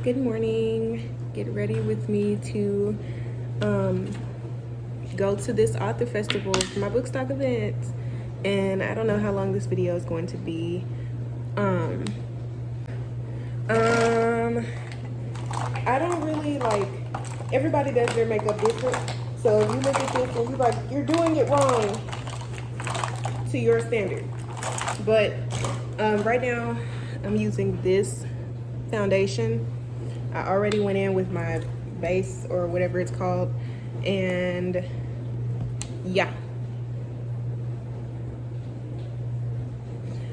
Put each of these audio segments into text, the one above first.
Good morning. Get ready with me to go to this author festival for my bookstock event. And I don't know how long this video is going to be. I don't really like, everybody does their makeup different. So if you look at this and you're like, you're doing it wrong to your standard. But right now I'm using this foundation. I already went in with my base or whatever it's called, and yeah,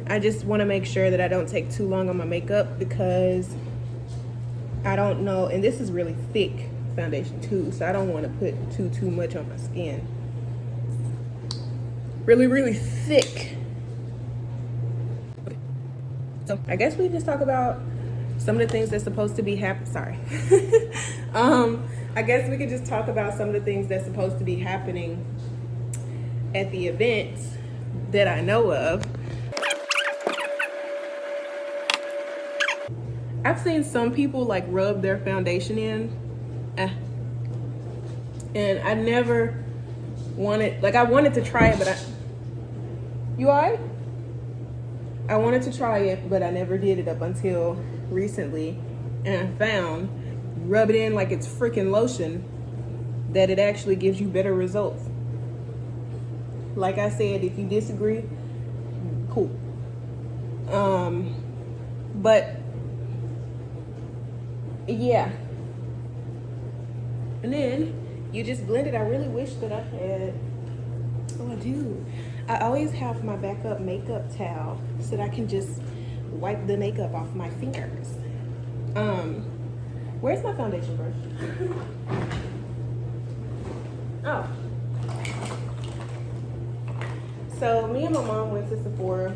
I just want to make sure that I don't take too long on my makeup because I don't know, and this is really thick foundation too, so I don't want to put too much on my skin. Really thick. Okay. So I guess we just talk about some of the things that's supposed to be happening. I guess we could just talk about some of the things that's supposed to be happening at the event that I know of. I've seen some people like rub their foundation in, and I never wanted, like I wanted to try it, but you all right? I wanted to try it, but I never did it up until recently, and I found rub it in like it's freaking lotion that it actually gives you better results. Like I said, if you disagree, cool. But yeah, and then you just blend it. I really wish that I had, oh I do, I always have my backup makeup towel so that I can just wipe the makeup off my fingers. Where's my foundation brush? Oh. So me and my mom went to Sephora,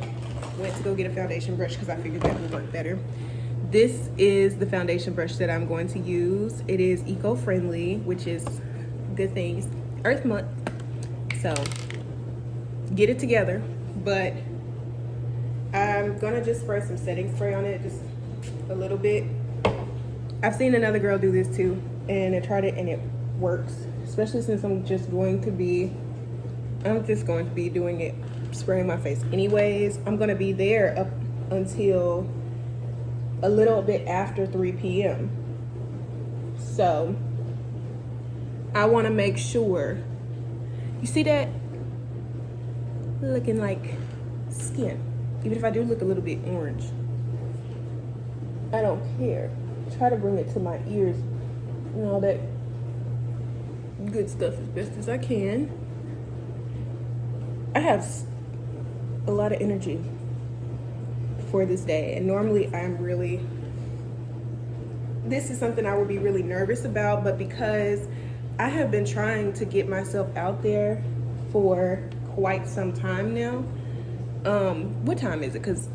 went to go get a foundation brush because I figured that would work better. This is the foundation brush that I'm going to use. It is eco-friendly, which is good things. Earth Month, so get it together. But I'm gonna just spray some setting spray on it, just a little bit. I've seen another girl do this too, and I tried it and it works. Especially since I'm just going to be doing it, spraying my face anyways. I'm gonna be there up until a little bit after 3 p.m. So I want to make sure, you see that looking like skin, even if I do look a little bit orange, I don't care. Try to bring it to my ears and all that good stuff as best as I can. I have a lot of energy for this day, and normally this is something I would be really nervous about, but because I have been trying to get myself out there for quite some time now. What time is it? Because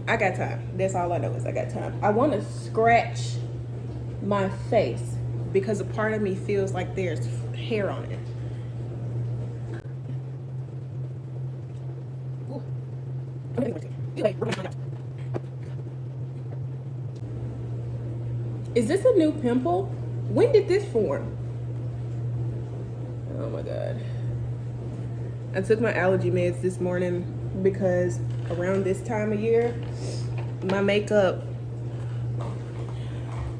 I got time. That's all I know is I got time. I want to scratch my face because a part of me feels like there's hair on it. Is this a new pimple? When did this form? Oh my God. I took my allergy meds this morning because around this time of year, my makeup,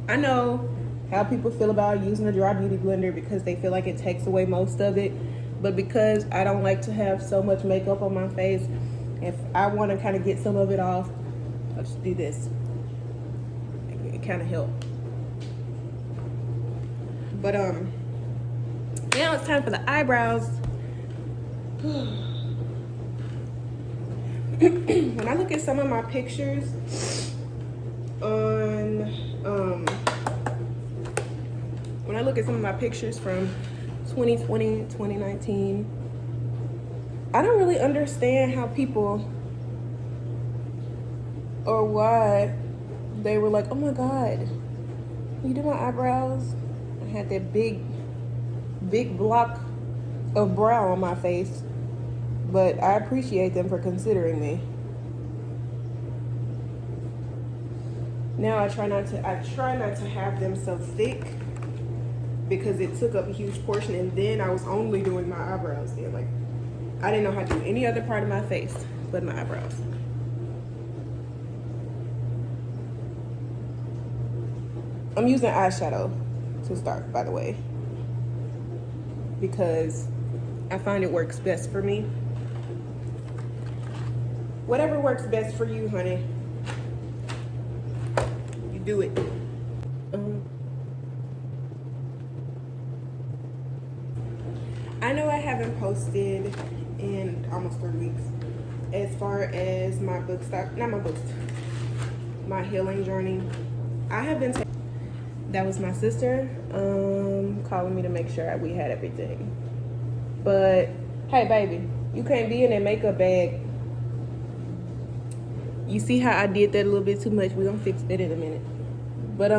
I know how people feel about using a dry beauty blender because they feel like it takes away most of it. But because I don't like to have so much makeup on my face, if I want to kind of get some of it off, I'll just do this. It kind of helps. But now it's time for the eyebrows. When I look at some of my pictures when I look at some of my pictures from 2020, 2019, I don't really understand how people, or why they were like, oh my God, you do my eyebrows? I had that big block of brow on my face, but I appreciate them for considering me. Now I try not to have them so thick because it took up a huge portion, and then I was only doing my eyebrows then. Like, I didn't know how to do any other part of my face but my eyebrows. I'm using eyeshadow to start, by the way, because I find it works best for me. Whatever works best for you, honey, you do it. I know I haven't posted in almost 3 weeks as far as my book stock, not my books, my healing journey. I have been that was my sister calling me to make sure we had everything. But hey baby, you can't be in that makeup bag. You see how I did that a little bit too much? We're gonna fix that in a minute. But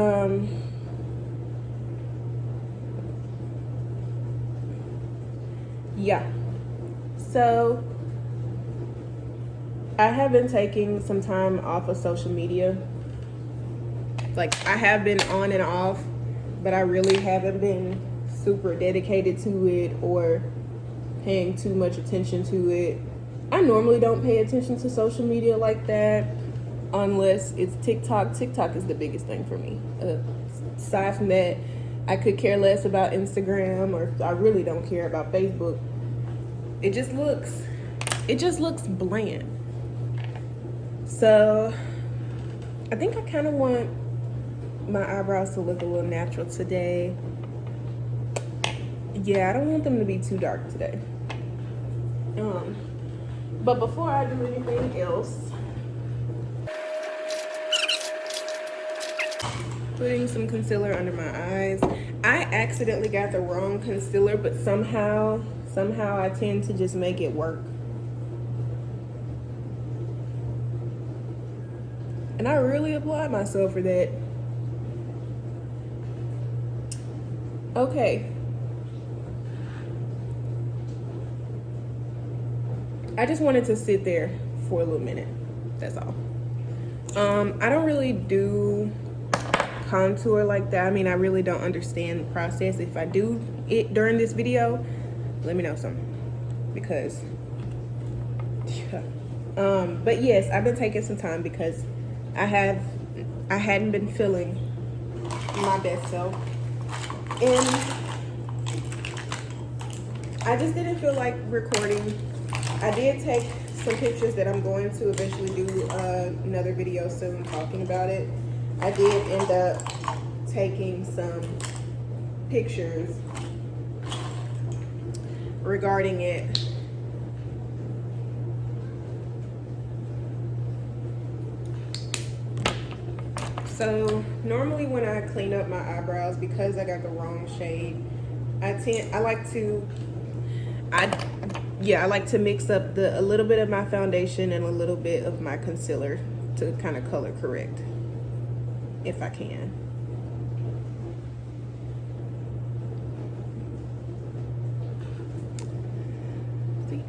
yeah, so I have been taking some time off of social media. Like, I have been on and off, but I really haven't been super dedicated to it or paying too much attention to it. I normally don't pay attention to social media like that unless it's TikTok. TikTok is the biggest thing for me. Aside from that, I could care less about Instagram, or I really don't care about Facebook. It just looks bland. So I think I kind of want my eyebrows to look a little natural today. Yeah, I don't want them to be too dark today. But before I do anything else, putting some concealer under my eyes. I accidentally got the wrong concealer, but somehow I tend to just make it work. And I really applaud myself for that. Okay. I just wanted to sit there for a little minute. That's all. I don't really do contour like that. I mean, I really don't understand the process. If I do it during this video, let me know something, because yeah. But yes, I've been taking some time because I hadn't been feeling my best self, and I just didn't feel like recording. I did take some pictures that I'm going to eventually do another video soon talking about it. I did end up taking some pictures regarding it. So normally when I clean up my eyebrows, because I got the wrong shade, I like to mix up a little bit of my foundation and a little bit of my concealer to kind of color correct, if I can. See?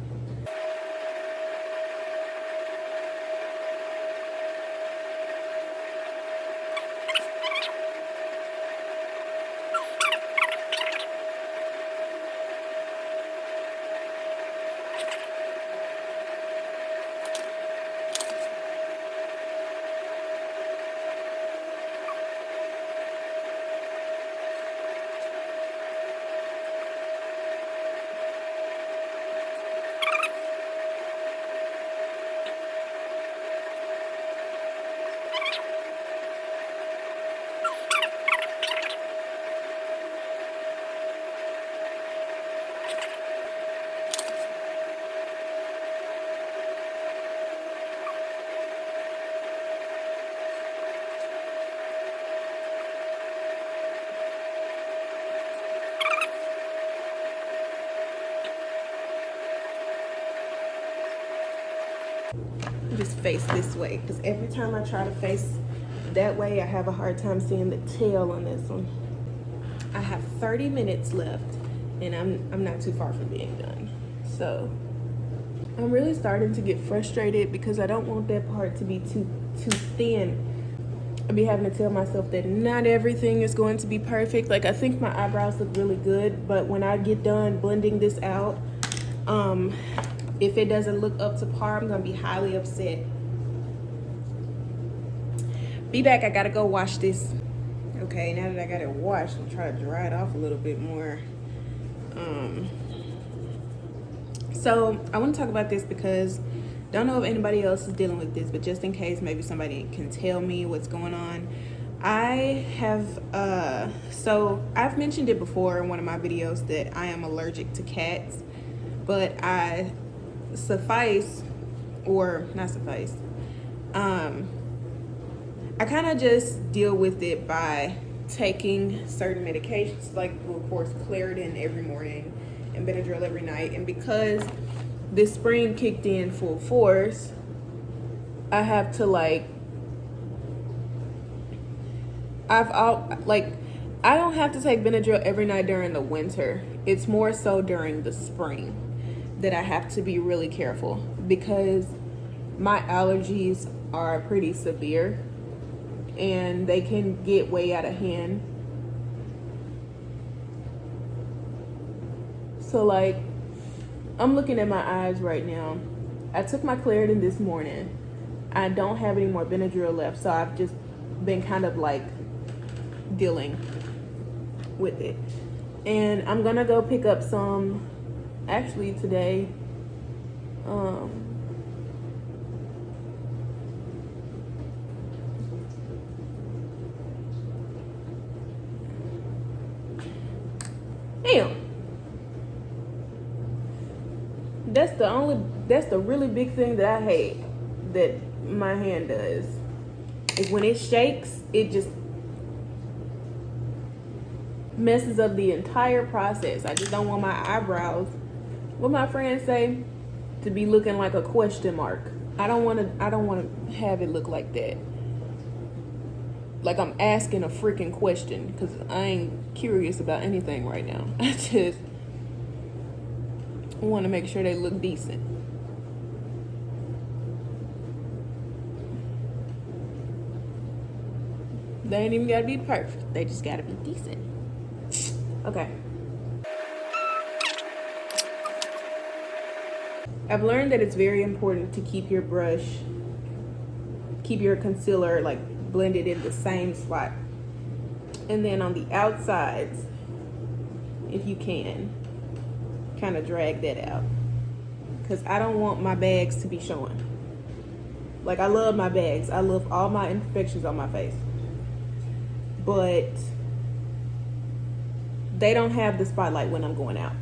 Just face this way, because every time I try to face that way, I have a hard time seeing the tail on this one. I have 30 minutes left, and I'm not too far from being done. So I'm really starting to get frustrated because I don't want that part to be too thin. I be having to tell myself that not everything is going to be perfect. Like, I think my eyebrows look really good, but when I get done blending this out, if it doesn't look up to par, I'm gonna be highly upset. Be back, I gotta go wash this. Okay, now that I got it washed, I'm trying to dry it off a little bit more. So I want to talk about this because don't know if anybody else is dealing with this, but just in case, maybe somebody can tell me what's going on. I have so I've mentioned it before in one of my videos that I am allergic to cats, but I kind of just deal with it by taking certain medications, like, of course, Claritin every morning and Benadryl every night. And because this spring kicked in full force, I have to I don't have to take Benadryl every night during the winter. It's more so during the spring that I have to be really careful because my allergies are pretty severe and they can get way out of hand. So like, I'm looking at my eyes right now. I took my Claritin this morning. I don't have any more Benadryl left, so I've just been kind of like dealing with it. And I'm gonna go pick up some actually today. Damn. That's the really big thing that I hate that my hand does. Is when it shakes, it just messes up the entire process. I just don't want my eyebrows, what my friends say, to be looking like a question mark. I don't want to have it look like that. Like I'm asking a freaking question, because I ain't curious about anything right now. I just want to make sure they look decent. They ain't even gotta be perfect. They just gotta be decent. Okay. I've learned that it's very important to keep your concealer like blended in the same spot. And then on the outsides, if you can, kind of drag that out. Because I don't want my bags to be showing. Like, I love my bags. I love all my imperfections on my face. But they don't have the spotlight when I'm going out.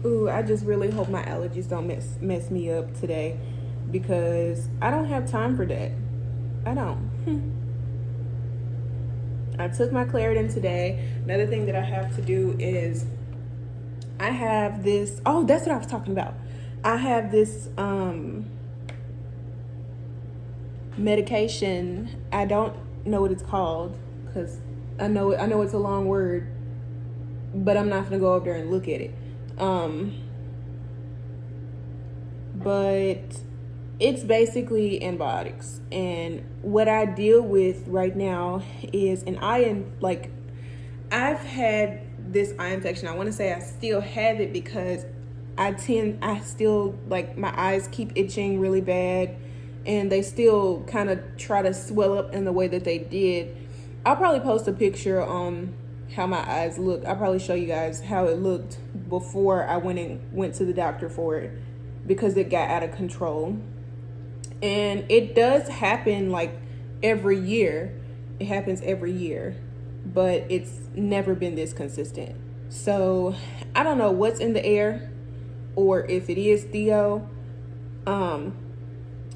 Ooh, I just really hope my allergies don't mess me up today, because I don't have time for that. I don't. I took my Claritin today. Another thing that I have to do is I have this, oh, that's what I was talking about. I have this medication. I don't know what it's called because I know it's a long word, but I'm not gonna go up there and look at it. But it's basically antibiotics, and what I deal with right now is I've had this eye infection. I want to say I still have it because I still, like, my eyes keep itching really bad, and they still kind of try to swell up in the way that they did. I'll probably post a picture on how my eyes look. I'll probably show you guys how it looked before I went to the doctor for it, because it got out of control. And it does happen like every year. It happens every year, but it's never been this consistent. So I don't know what's in the air, or if it is Theo,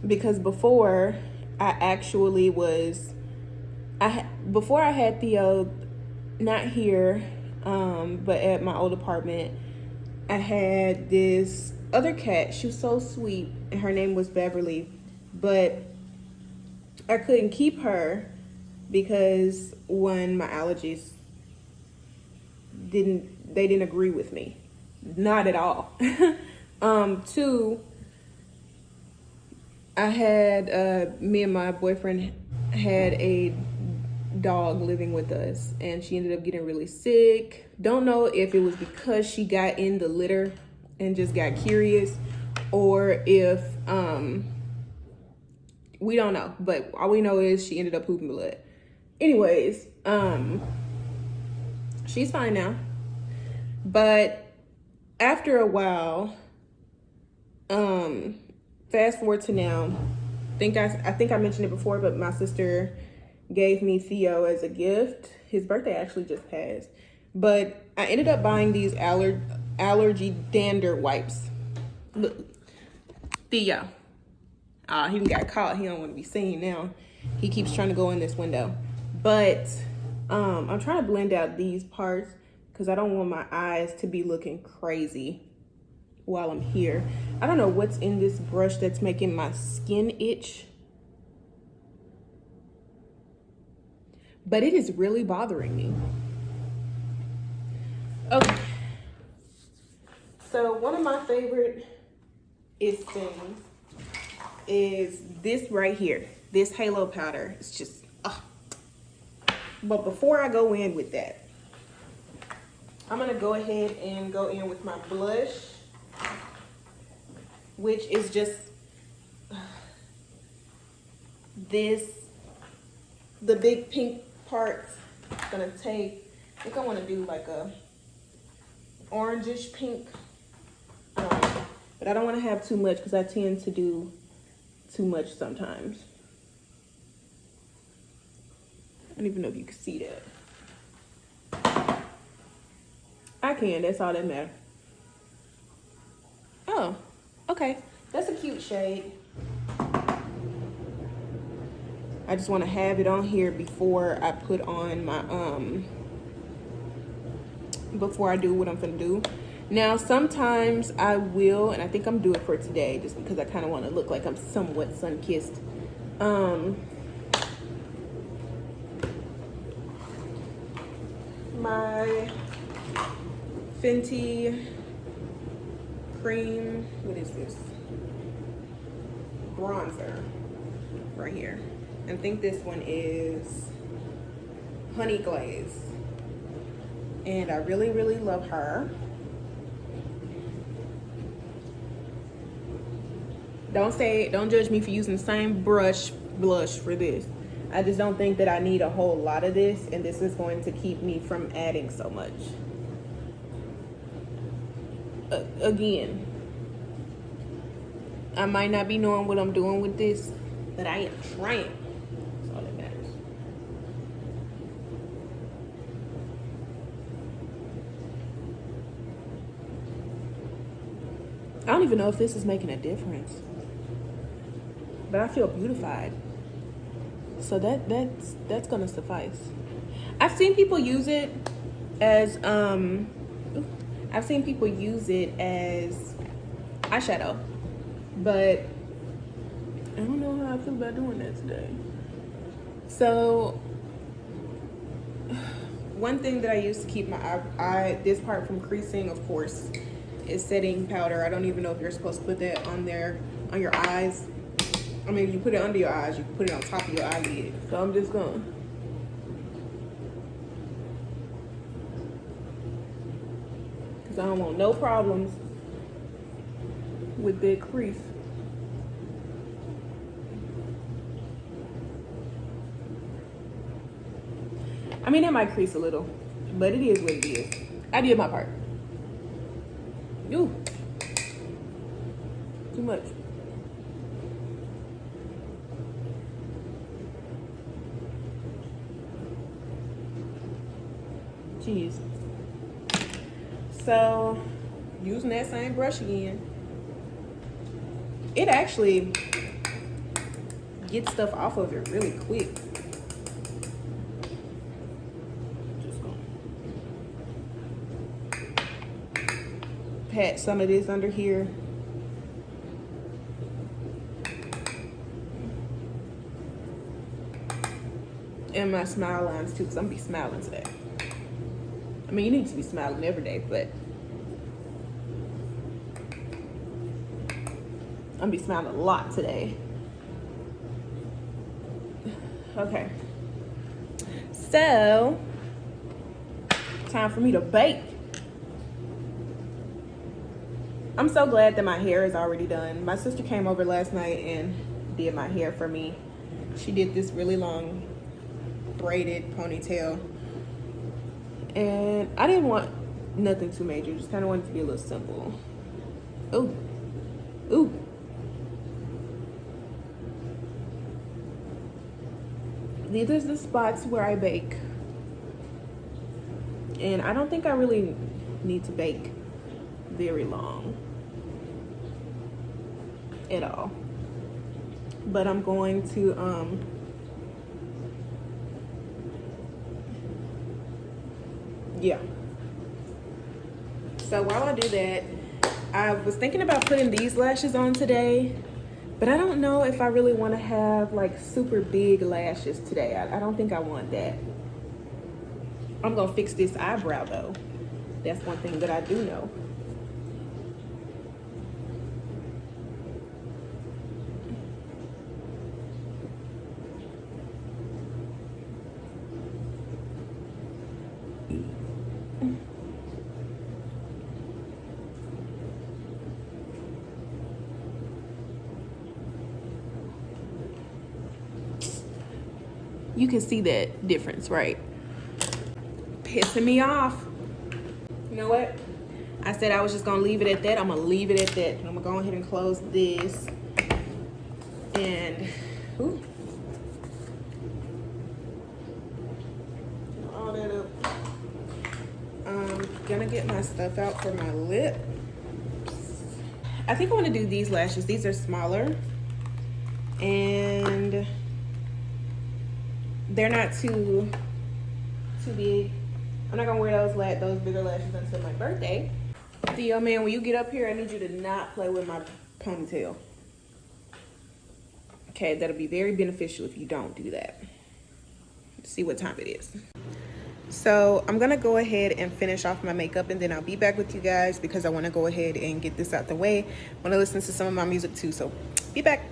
because before I had Theo, not here, but at my old apartment, I had this other cat. She was so sweet, and her name was Beverly, but I couldn't keep her because when my allergies they didn't agree with me. Not at all. Two, I had me and my boyfriend had a dog living with us, and she ended up getting really sick. Don't know if it was because she got in the litter and just got curious, or if we don't know, but all we know is she ended up pooping blood. Anyways, she's fine now. But after a while, fast forward to now, I think I mentioned it before, but my sister gave me Theo as a gift. His birthday actually just passed. But I ended up buying these allergy dander wipes. Look, Theo. He got caught. He don't want to be seen now. He keeps trying to go in this window. But I'm trying to blend out these parts because I don't want my eyes to be looking crazy while I'm here. I don't know what's in this brush that's making my skin itch, but it is really bothering me. Okay. So one of my favorite things is this right here. This halo powder. It's just, But before I go in with that, I'm gonna go ahead and go in with my blush, which is just the big pink parts. I'm gonna take, I think I wanna do like a orangish pink, but I don't wanna have too much because I tend to do too much sometimes. I don't even know if you can see that. I can, that's all that matters. Oh, okay, that's a cute shade. I just want to have it on here before I put on my, before I do what I'm gonna do. Now, sometimes I will, and I think I'm doing it for today just because I kind of want to look like I'm somewhat sun-kissed. My Fenty cream, what is this? Bronzer right here. I think this one is Honey Glaze. And I really, really love her. Don't judge me for using the same blush for this. I just don't think that I need a whole lot of this, and this is going to keep me from adding so much. Again, I might not be knowing what I'm doing with this, but I am trying. That's all that matters. I don't even know if this is making a difference, but I feel beautified. So that's gonna suffice. I've seen people use it as eyeshadow, but I don't know how I feel about doing that today. So one thing that I use to keep my this part from creasing, of course, is setting powder. I don't even know if you're supposed to put that on there on your eyes. I mean, you put it under your eyes, you can put it on top of your eyelid. So I'm just going. Because I don't want no problems with that crease. I mean, it might crease a little, but it is what it is. I did my part. Ooh, too much. Jeez. So, using that same brush again, it actually gets stuff off of it really quick. Just gonna pat some of this under here. And my smile lines too, because I'm gonna be smiling today. I mean, you need to be smiling every day, but I'm gonna be smiling a lot today. Okay. So, time for me to bake. I'm so glad that my hair is already done. My sister came over last night and did my hair for me. She did this really long braided ponytail. And I didn't want nothing too major. Just kind of wanted to be a little simple. Ooh. Ooh. These are the spots where I bake. And I don't think I really need to bake very long at all. But I'm going to yeah. So while I do that, I was thinking about putting these lashes on today, but I don't know if I really want to have like super big lashes today. I don't think I want that. I'm gonna fix this eyebrow though. That's one thing that I do know. You can see that difference, right? Pissing me off. You know what? I said I was just gonna leave it at that. I'm gonna leave it at that. I'm gonna go ahead and close this. And, ooh. All that up. I'm gonna get my stuff out for my lips. I think I wanna do these lashes. These are smaller. And they're not too big. I'm not gonna wear those bigger lashes until my birthday. Theo, man, when you get up here, I need you to not play with my ponytail. Okay, that'll be very beneficial if you don't do that. Let's see what time it is. So I'm gonna go ahead and finish off my makeup, and then I'll be back with you guys because I wanna go ahead and get this out the way. I wanna listen to some of my music too, so be back.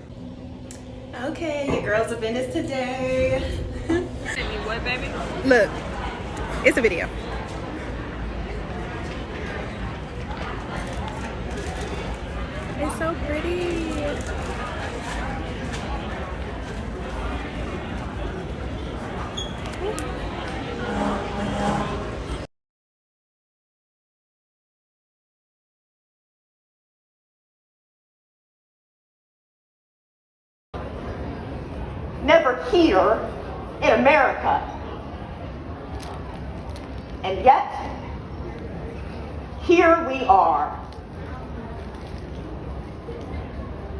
Okay, your girl's event is today. Send me what, baby? Look, it's a video. It's so pretty. Never here in America. And yet, here we are.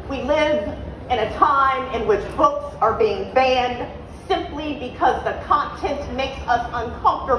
We live in a time in which books are being banned simply because the content makes us uncomfortable.